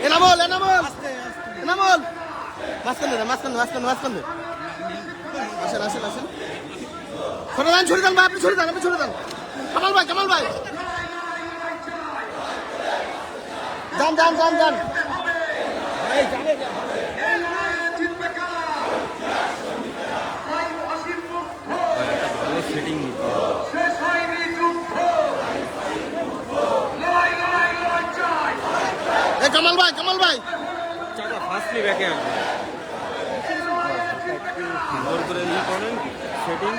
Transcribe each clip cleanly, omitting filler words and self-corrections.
Enamel enamel enamel মাঝখান আসেন আসেন আসেন ছড়ে দেন ভাই, আপনি ছড়ে দেন কামাল ভাই যান কামাল ভাই ফার্স্টলি ব্যাকে আসবে সুন্দর করে ইয়ে করেন সেটিং।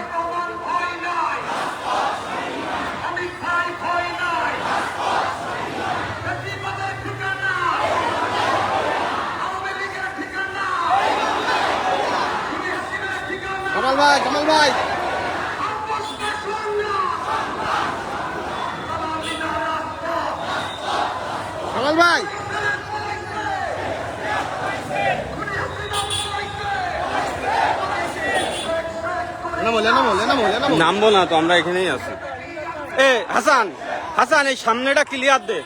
কামাল ভাই কামাল ভাই নামবো না তো, আমরা এখানেই আছি। এ হাসান এই সামনেটা ক্লিয়ার দে।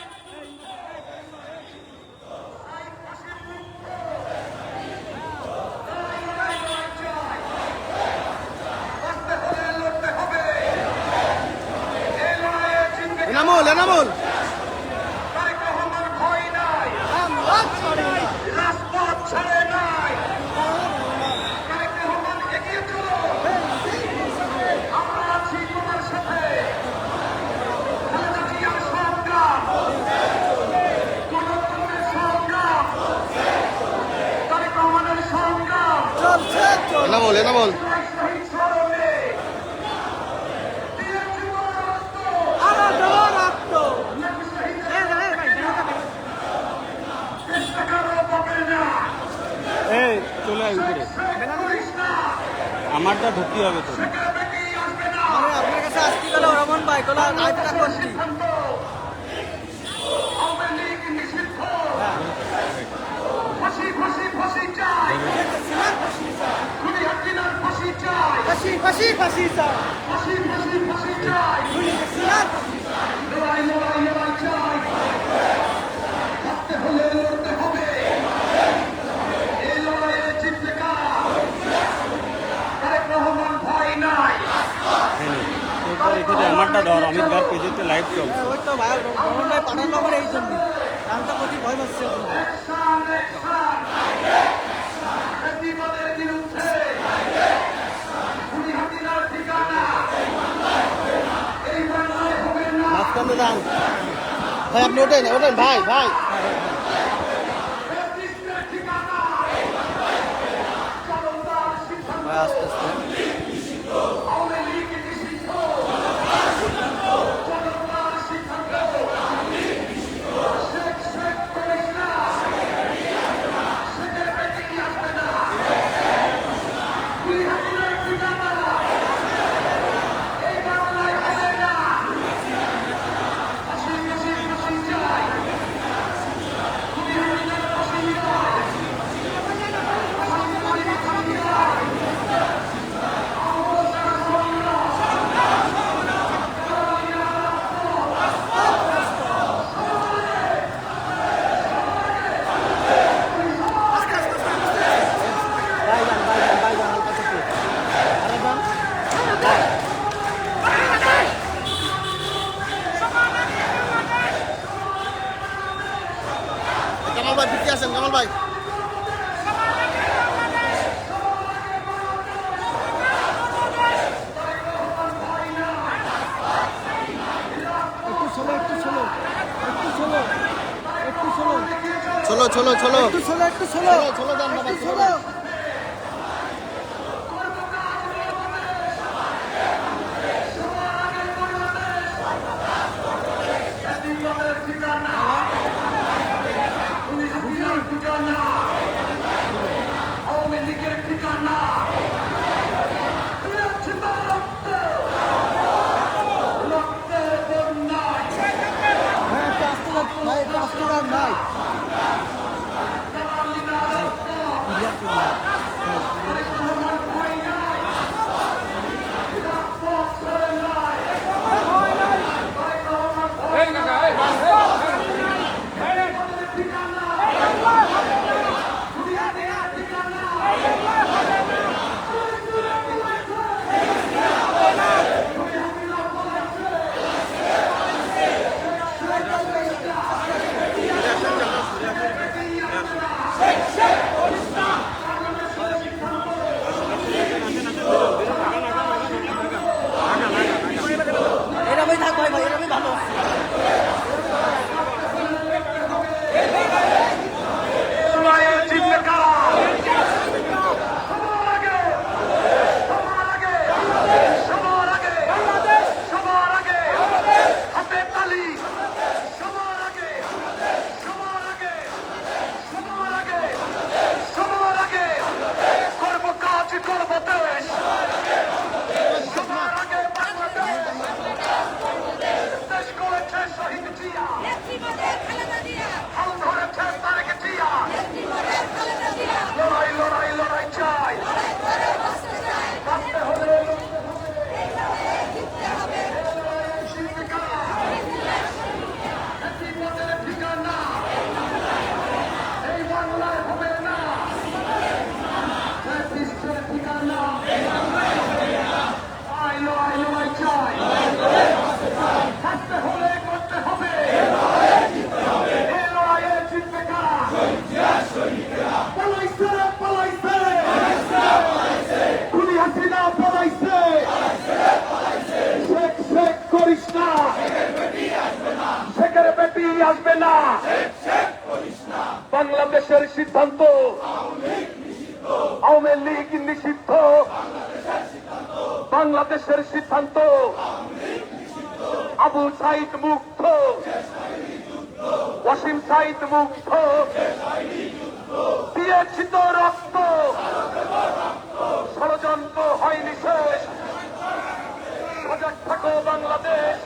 এনামল চলে আয় উপরে, আমারটা ঢুকতে হবে তো। আপনার কাছে আসতে গেলে রমন ভাই কোলা আইটা করছি ফাঁসি আমারটা ধর, অমিত ভাই পেজেতে লাইভ চলছে। ওই তো ভাই রমন ভাই পাঠানো আমার এই জন্য কারণটা প্রতি ভয় পাচ্ছে মাঝখানে যান ভাই, আপনি ওঠেন ভাই আস্তে আস্তে কামাল ভাই ফিরতে আসেন, কামাল ভাই চলো যান বাবা ঠিকানা আসবে না। বাংলাদেশের সিদ্ধান্ত আওয়ামী লীগ নিষিদ্ধ। বাংলাদেশের সিদ্ধান্ত আবু সাইদ মুক্ত, ওয়াসিম সাইদ মুক্ত। দিয়েছি তো রক্ত, ষড়যন্ত্র হয়নি শেষ। সজাগ থাকো বাংলাদেশ।